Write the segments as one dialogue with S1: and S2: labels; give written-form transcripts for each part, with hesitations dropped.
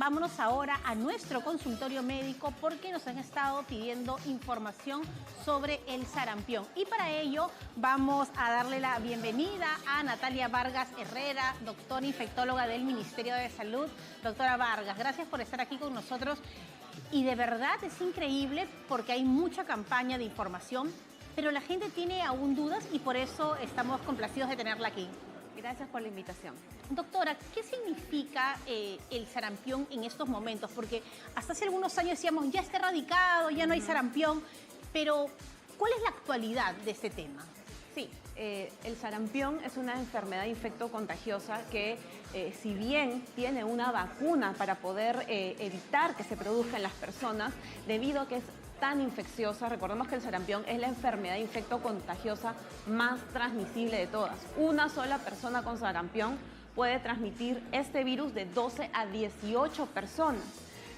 S1: vámonos ahora a nuestro consultorio médico porque nos han estado pidiendo información sobre el sarampión. Y para ello vamos a darle la bienvenida a Natalia Vargas Herrera, doctora infectóloga del Ministerio de Salud. Doctora Vargas, gracias por estar aquí con nosotros. Y de verdad es increíble porque hay mucha campaña de información, pero la gente tiene aún dudas y por eso estamos complacidos de tenerla aquí.
S2: Gracias por la invitación.
S1: Doctora, ¿qué significa el sarampión en estos momentos? Porque hasta hace algunos años decíamos, ya está erradicado, ya no hay sarampión, pero ¿cuál es la actualidad de este tema?
S2: Sí, el sarampión es una enfermedad infectocontagiosa que si bien tiene una vacuna para poder evitar que se produzca en las personas, debido a que es tan infecciosa, recordemos que el sarampión es la enfermedad infectocontagiosa más transmisible de todas. Una sola persona con sarampión puede transmitir este virus de 12 a 18 personas.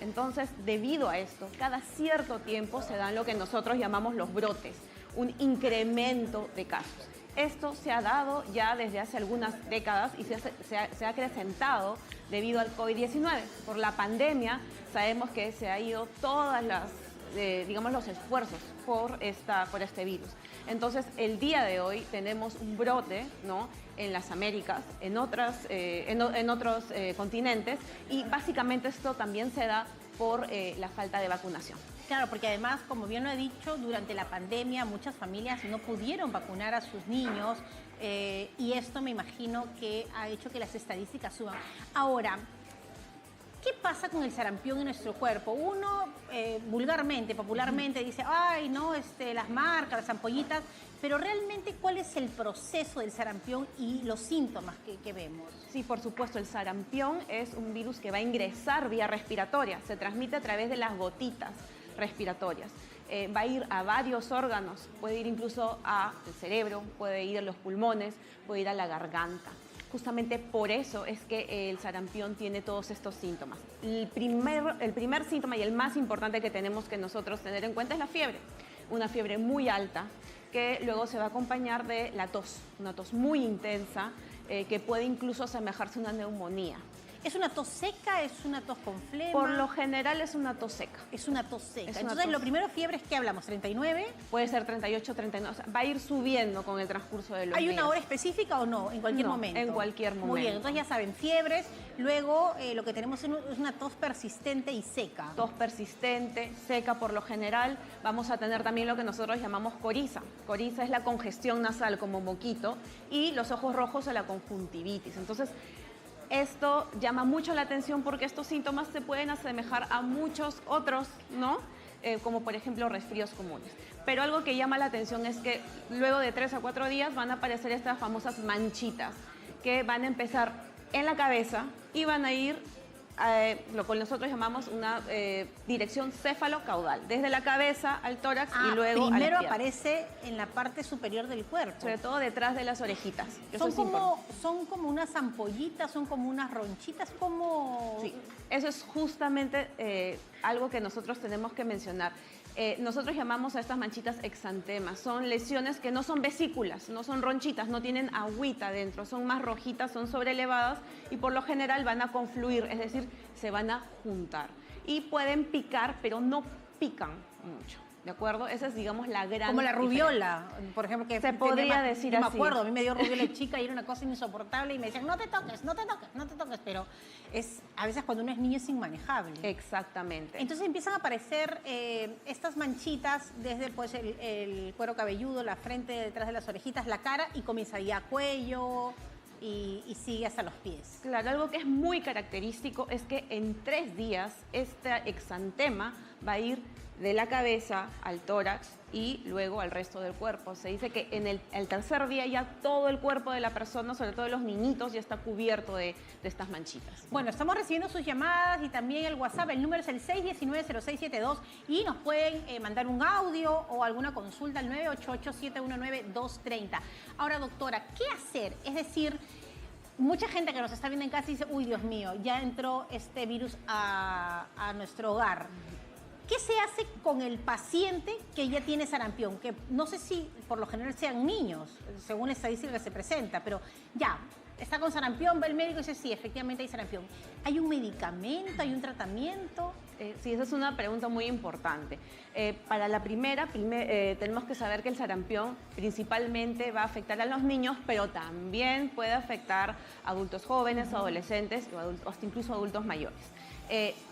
S2: Entonces, debido a esto, cada cierto tiempo se dan lo que nosotros llamamos los brotes, un incremento de casos. Esto se ha dado ya desde hace algunas décadas y se ha acrecentado debido al COVID-19. Por la pandemia sabemos que se ha ido todas las digamos, los esfuerzos por este virus. Entonces, el día de hoy tenemos un brote, ¿no?, en las Américas, en otros continentes, y básicamente esto también se da por la falta de vacunación.
S1: Claro, porque además, como bien lo he dicho, durante la pandemia muchas familias no pudieron vacunar a sus niños y esto me imagino que ha hecho que las estadísticas suban. Ahora, ¿qué pasa con el sarampión en nuestro cuerpo? Uno vulgarmente, popularmente dice, ay, no, las marcas, las ampollitas, pero realmente, ¿cuál es el proceso del sarampión y los síntomas que vemos?
S2: Sí, por supuesto, el sarampión es un virus que va a ingresar vía respiratoria, se transmite a través de las gotitas respiratorias. Va a ir a varios órganos, puede ir incluso al cerebro, puede ir a los pulmones, puede ir a la garganta. Justamente por eso es que el sarampión tiene todos estos síntomas. El primer síntoma y el más importante que tenemos que nosotros tener en cuenta es la fiebre. Una fiebre muy alta que luego se va a acompañar de la tos, una tos muy intensa que puede incluso asemejarse a una neumonía.
S1: ¿Es una tos seca? ¿Es una tos con flema?
S2: Por lo general es una tos seca.
S1: Es una tos seca. Entonces, lo primero, fiebre, es que hablamos, 39.
S2: Puede ser 38, 39. O sea, va a ir subiendo con el transcurso de los días.
S1: ¿Hay una hora específica o no? En cualquier momento.
S2: En cualquier momento.
S1: Muy bien, entonces ya saben, fiebres. Luego, lo que tenemos es una tos persistente y seca.
S2: Tos persistente, seca por lo general. Vamos a tener también lo que nosotros llamamos coriza. Coriza es la congestión nasal como moquito y los ojos rojos a la conjuntivitis. Entonces, esto llama mucho la atención porque estos síntomas se pueden asemejar a muchos otros, ¿no? Como por ejemplo resfríos comunes. Pero algo que llama la atención es que luego de 3 a 4 días van a aparecer estas famosas manchitas que van a empezar en la cabeza y van a ir lo que nosotros llamamos una dirección céfalo-caudal, desde la cabeza al tórax y luego a la
S1: primero
S2: pierna.
S1: Aparece en la parte superior del cuerpo.
S2: Sobre todo detrás de las orejitas.
S1: Son como unas ampollitas, son como unas ronchitas, como...
S2: Sí, eso es justamente algo que nosotros tenemos que mencionar. Nosotros llamamos a estas manchitas exantemas. Son lesiones que no son vesículas, no son ronchitas, no tienen agüita dentro, son más rojitas, son sobrelevadas y por lo general van a confluir, es decir, se van a juntar. Y pueden picar, pero no pican mucho. ¿De acuerdo? Esa es, digamos, la gran...
S1: Como la rubiola, por ejemplo, que
S2: se podría decir así.
S1: Me acuerdo, a mí me dio rubiola chica y era una cosa insoportable y me decían, no te toques, no te toques, no te toques, pero a veces cuando uno es niño es inmanejable.
S2: Exactamente.
S1: Entonces empiezan a aparecer estas manchitas desde pues, el cuero cabelludo, la frente, detrás de las orejitas, la cara y comienza ya cuello y sigue hasta los pies.
S2: Claro, algo que es muy característico es que en 3 días este exantema va a ir de la cabeza al tórax y luego al resto del cuerpo. Se dice que en el tercer día ya todo el cuerpo de la persona, sobre todo de los niñitos, ya está cubierto de estas manchitas.
S1: Bueno, estamos recibiendo sus llamadas y también el WhatsApp. El número es el 619-0672 y nos pueden mandar un audio o alguna consulta al 988-719-230. Ahora, doctora, ¿qué hacer? Es decir, mucha gente que nos está viendo en casa dice, uy, Dios mío, ya entró este virus a nuestro hogar. ¿Qué se hace con el paciente que ya tiene sarampión? Que no sé si por lo general sean niños, según la estadística que se presenta, pero ya, está con sarampión, va el médico y dice, sí, efectivamente hay sarampión. ¿Hay un medicamento, hay un tratamiento?
S2: Sí, esa es una pregunta muy importante. Para la primera, tenemos que saber que el sarampión principalmente va a afectar a los niños, pero también puede afectar a adultos jóvenes, adolescentes o hasta incluso adultos mayores.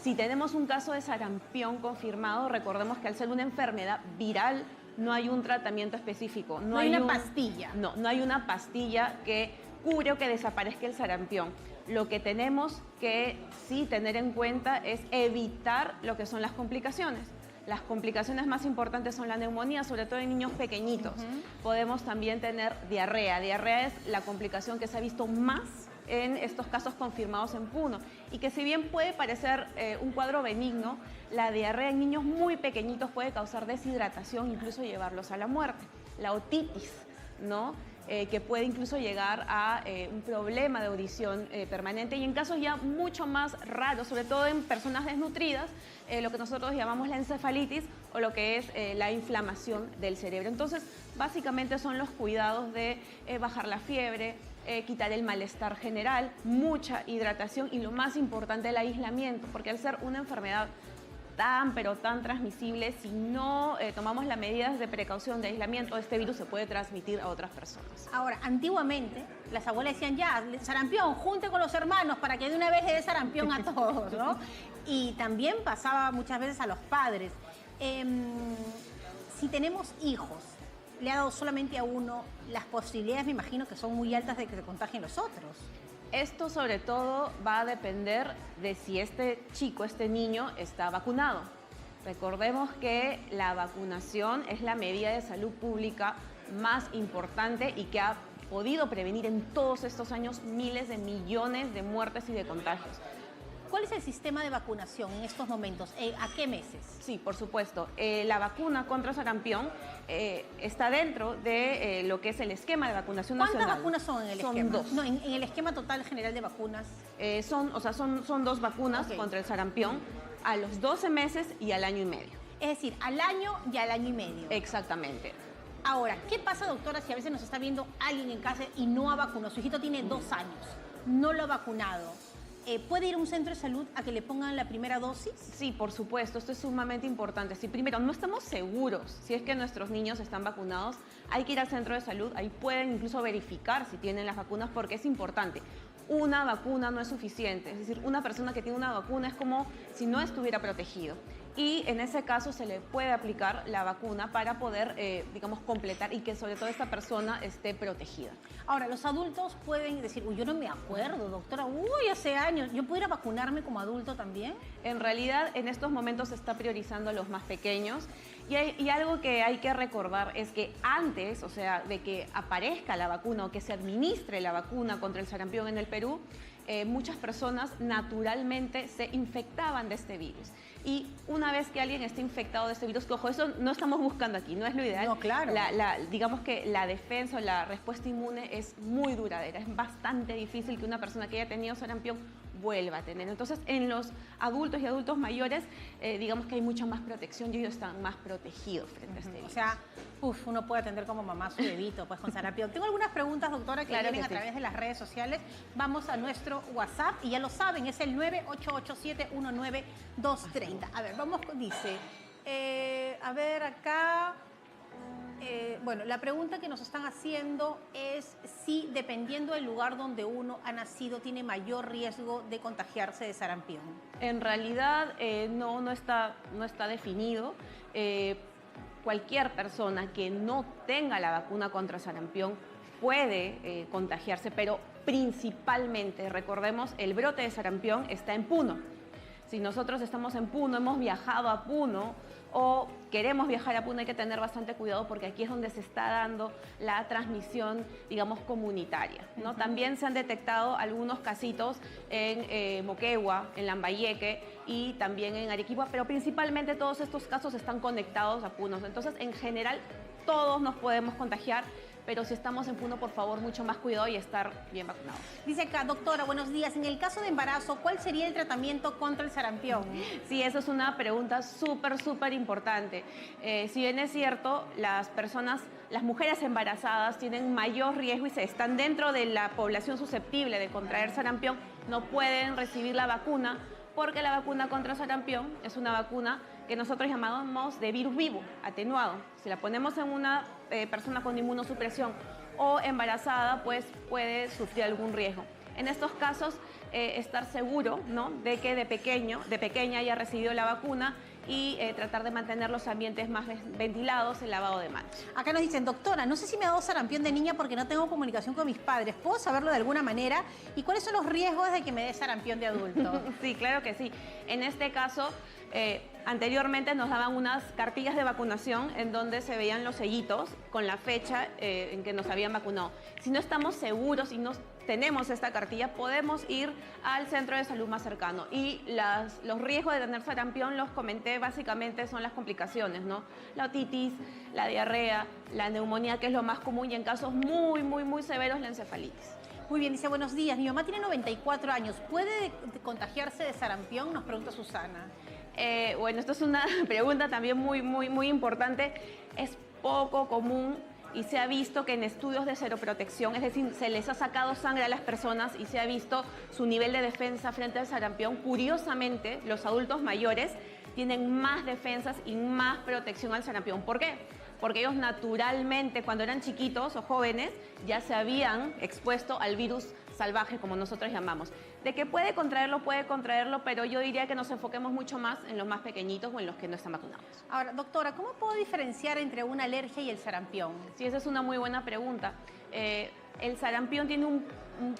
S2: Si tenemos un caso de sarampión confirmado, recordemos que al ser una enfermedad viral, no hay un tratamiento específico.
S1: No hay una pastilla.
S2: No hay una pastilla que cure o que desaparezca el sarampión. Lo que tenemos que sí tener en cuenta es evitar lo que son las complicaciones. Las complicaciones más importantes son la neumonía, sobre todo en niños pequeñitos. Podemos también tener diarrea. Diarrea es la complicación que se ha visto más en estos casos confirmados en Puno y que si bien puede parecer un cuadro benigno, la diarrea en niños muy pequeñitos puede causar deshidratación, incluso llevarlos a la muerte. La otitis, ¿no? Que puede incluso llegar a un problema de audición permanente y en casos ya mucho más raros, sobre todo en personas desnutridas, lo que nosotros llamamos la encefalitis o lo que es la inflamación del cerebro. Entonces, básicamente son los cuidados de bajar la fiebre, quitar el malestar general, mucha hidratación y lo más importante, el aislamiento, porque al ser una enfermedad pero tan transmisible, si no tomamos las medidas de precaución de aislamiento, este virus se puede transmitir a otras personas.
S1: Ahora, antiguamente, las abuelas decían, ya, sarampión, junte con los hermanos para que de una vez le dé sarampión a todos, ¿no? Y también pasaba muchas veces a los padres. Si tenemos hijos, le ha dado solamente a uno, las posibilidades me imagino que son muy altas de que se contagien los otros.
S2: Esto sobre todo va a depender de si este chico, este niño, está vacunado. Recordemos que la vacunación es la medida de salud pública más importante y que ha podido prevenir en todos estos años miles de millones de muertes y de contagios.
S1: ¿Cuál es el sistema de vacunación en estos momentos? ¿A qué meses?
S2: Sí, por supuesto. La vacuna contra sarampión está dentro de lo que es el esquema de vacunación nacional.
S1: ¿Cuántas vacunas son en el esquema?
S2: Son dos.
S1: No, en el esquema total general de vacunas.
S2: Son dos vacunas contra el sarampión a los 12 meses y al año y medio.
S1: Es decir, al año y al año y medio.
S2: Exactamente.
S1: Ahora, ¿qué pasa, doctora, si a veces nos está viendo alguien en casa y no ha vacunado? Su hijito tiene 2 años, no lo ha vacunado. ¿Puede ir a un centro de salud a que le pongan la primera dosis?
S2: Sí, por supuesto, esto es sumamente importante. Si primero no estamos seguros si es que nuestros niños están vacunados, hay que ir al centro de salud, ahí pueden incluso verificar si tienen las vacunas porque es importante. Una vacuna no es suficiente, es decir, una persona que tiene una vacuna es como si no estuviera protegido. Y en ese caso se le puede aplicar la vacuna para poder, digamos, completar y que sobre todo esta persona esté protegida.
S1: Ahora, los adultos pueden decir, uy, yo no me acuerdo, doctora, uy, hace años, ¿yo pudiera vacunarme como adulto también?
S2: En realidad, en estos momentos se está priorizando a los más pequeños y algo que hay que recordar es que antes, o sea, de que aparezca la vacuna o que se administre la vacuna contra el sarampión en el Perú, muchas personas naturalmente se infectaban de este virus. Y una vez que alguien esté infectado de este virus, que ojo, eso no estamos buscando aquí, no es lo ideal.
S1: No, claro.
S2: Digamos que la defensa o la respuesta inmune es muy duradera. Es bastante difícil que una persona que haya tenido sarampión vuelva a tener. Entonces, en los adultos y adultos mayores, digamos que hay mucha más protección y ellos están más protegidos frente a este virus.
S1: O sea, uno puede atender como mamá a su bebito, pues con sarampión. Tengo algunas preguntas, doctora, que vienen a través de las redes sociales. Vamos a nuestro WhatsApp y ya lo saben, es el 9887-19230. A ver, dice, a ver acá... bueno, la pregunta que nos están haciendo es si, dependiendo del lugar donde uno ha nacido, tiene mayor riesgo de contagiarse de sarampión.
S2: En realidad no está definido. Cualquier persona que no tenga la vacuna contra sarampión puede contagiarse, pero principalmente, recordemos, el brote de sarampión está en Puno. Si nosotros estamos en Puno, hemos viajado a Puno o queremos viajar a Puno, hay que tener bastante cuidado porque aquí es donde se está dando la transmisión, digamos, comunitaria, ¿no? También se han detectado algunos casitos en Moquegua, en Lambayeque y también en Arequipa, pero principalmente todos estos casos están conectados a Puno. Entonces, en general, todos nos podemos contagiar, pero si estamos en Puno, por favor, mucho más cuidado y estar bien vacunados.
S1: Dice acá, doctora, buenos días. En el caso de embarazo, ¿cuál sería el tratamiento contra el sarampión?
S2: Sí, eso es una pregunta súper importante. Si bien es cierto, las personas las mujeres embarazadas tienen mayor riesgo y se están dentro de la población susceptible de contraer sarampión, no pueden recibir la vacuna porque la vacuna contra sarampión es una vacuna que nosotros llamamos de virus vivo, atenuado. Si la ponemos en una persona con inmunosupresión o embarazada, pues puede sufrir algún riesgo. En estos casos, estar seguro, ¿no?, de que de pequeña haya recibido la vacuna y tratar de mantener los ambientes más ventilados, el lavado de manos.
S1: Acá nos dicen, doctora, no sé si me ha dado sarampión de niña porque no tengo comunicación con mis padres. ¿Puedo saberlo de alguna manera? ¿Y cuáles son los riesgos de que me dé sarampión de adulto?
S2: Sí, claro que sí. En este caso, anteriormente nos daban unas cartillas de vacunación en donde se veían los sellitos con la fecha en que nos habían vacunado. Si no estamos seguros y no tenemos esta cartilla, podemos ir al centro de salud más cercano. Y los riesgos de tener sarampión, los comenté, básicamente son las complicaciones, ¿no? La otitis, la diarrea, la neumonía, que es lo más común, y en casos muy severos, la encefalitis.
S1: Muy bien, dice, buenos días, mi mamá tiene 94 años, ¿puede contagiarse de sarampión? Nos pregunta Susana.
S2: Bueno, esto es una pregunta también muy importante. Es poco común y se ha visto que en estudios de seroprotección, es decir, se les ha sacado sangre a las personas y se ha visto su nivel de defensa frente al sarampión. Curiosamente, los adultos mayores tienen más defensas y más protección al sarampión. ¿Por qué? Porque ellos naturalmente, cuando eran chiquitos o jóvenes, ya se habían expuesto al virus salvaje, como nosotros llamamos. De que puede contraerlo, pero yo diría que nos enfoquemos mucho más en los más pequeñitos o en los que no están vacunados.
S1: Ahora, doctora, ¿cómo puedo diferenciar entre una alergia y el sarampión?
S2: Sí, esa es una muy buena pregunta. El sarampión tiene un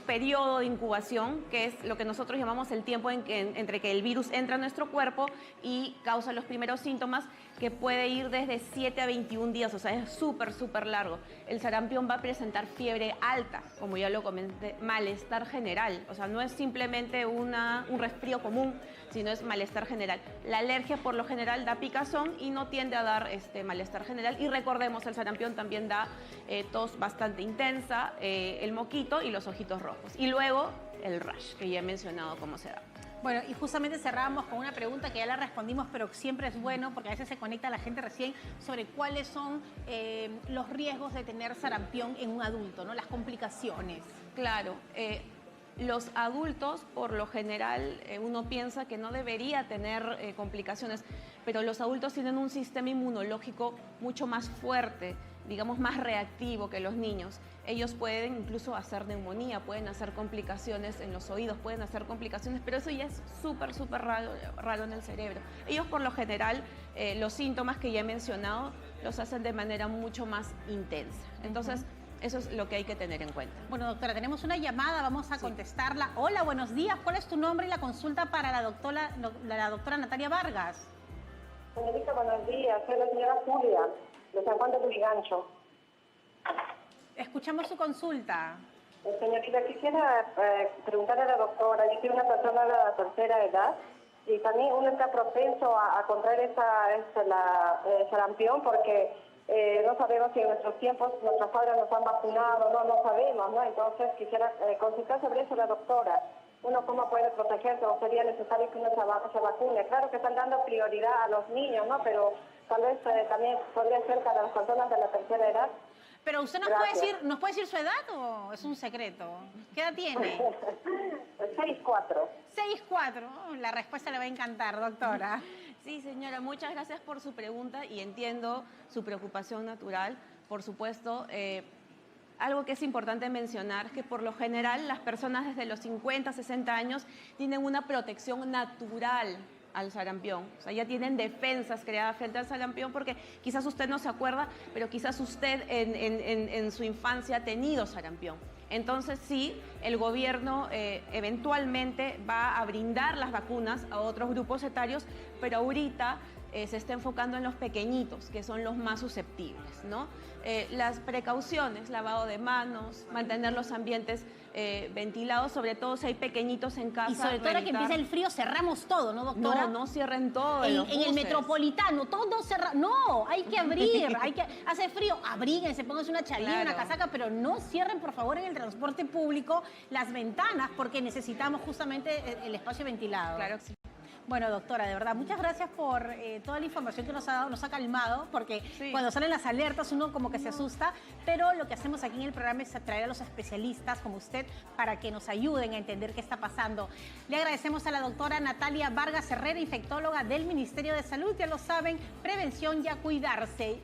S2: periodo de incubación, que es lo que nosotros llamamos el tiempo entre que el virus entra a nuestro cuerpo y causa los primeros síntomas, que puede ir desde 7 a 21 días, o sea, es súper largo. El sarampión va a presentar fiebre alta, como ya lo comenté, malestar general, o sea, no es simplemente un resfrío común, sino es malestar general. La alergia por lo general da picazón y no tiende a dar malestar general. Y recordemos, el sarampión también da tos bastante intensa, el moquito y los ojitos rojos. Y luego el rash, que ya he mencionado cómo se da.
S1: Bueno, y justamente cerramos con una pregunta que ya la respondimos, pero siempre es bueno porque a veces se conecta la gente recién sobre cuáles son los riesgos de tener sarampión en un adulto, ¿no? Las complicaciones.
S2: Claro. Los adultos, por lo general, uno piensa que no debería tener complicaciones, pero los adultos tienen un sistema inmunológico mucho más fuerte, digamos más reactivo que los niños. Ellos pueden incluso hacer neumonía, pueden hacer complicaciones en los oídos, pueden hacer complicaciones, pero eso ya es súper raro en el cerebro. Ellos, por lo general, los síntomas que ya he mencionado los hacen de manera mucho más intensa. Entonces, eso es lo que hay que tener en cuenta.
S1: Bueno, doctora, tenemos una llamada, vamos a contestarla. Hola, buenos días. ¿Cuál es tu nombre y la consulta para la doctora Natalia Vargas?
S3: Señorita, buenos días. Soy la señora Julia, de San Juan de Lurigancho.
S1: Escuchamos su consulta.
S3: Señorita, quisiera preguntarle a la doctora, yo soy una persona de la tercera edad y también uno está propenso a contraer sarampión porque no sabemos si en nuestros tiempos nuestros padres nos han vacunado, no sabemos, ¿no? Entonces quisiera consultar sobre eso a la doctora. Uno cómo puede protegerse o sería necesario que uno se vacune. Claro que están dando prioridad a los niños, ¿no? Pero tal vez también podría ser para las personas de la tercera edad.
S1: Pero usted nos puede decir su edad o es un secreto. ¿Qué edad tiene?
S3: 6'4".
S1: 6'4". La respuesta le va a encantar, doctora.
S2: Sí, señora, muchas gracias por su pregunta y entiendo su preocupación natural. Por supuesto, algo que es importante mencionar es que por lo general las personas desde los 50, 60 años tienen una protección natural al sarampión. O sea, ya tienen defensas creadas frente al sarampión porque quizás usted no se acuerda, pero quizás usted en su infancia ha tenido sarampión. Entonces sí, el gobierno eventualmente va a brindar las vacunas a otros grupos etarios, pero ahorita se está enfocando en los pequeñitos, que son los más susceptibles, ¿no? Las precauciones, lavado de manos, mantener los ambientes ventilados, sobre todo si hay pequeñitos en casa.
S1: Y sobre todo ahora que empieza el frío, cerramos todo, ¿no, doctora?
S2: No cierren todo.
S1: En el metropolitano, todo cerrado. No, hay que abrir, hace frío, abríguense, pónganse una chalina, una casaca, pero no cierren, por favor, en el transporte público las ventanas, porque necesitamos justamente el espacio ventilado.
S2: Claro que sí.
S1: Bueno, doctora, de verdad, muchas gracias por toda la información que nos ha dado, nos ha calmado, porque cuando salen las alertas uno como que se asusta, pero lo que hacemos aquí en el programa es traer a los especialistas como usted para que nos ayuden a entender qué está pasando. Le agradecemos a la doctora Natalia Vargas Herrera, infectóloga del Ministerio de Salud. Ya lo saben, prevención y a cuidarse.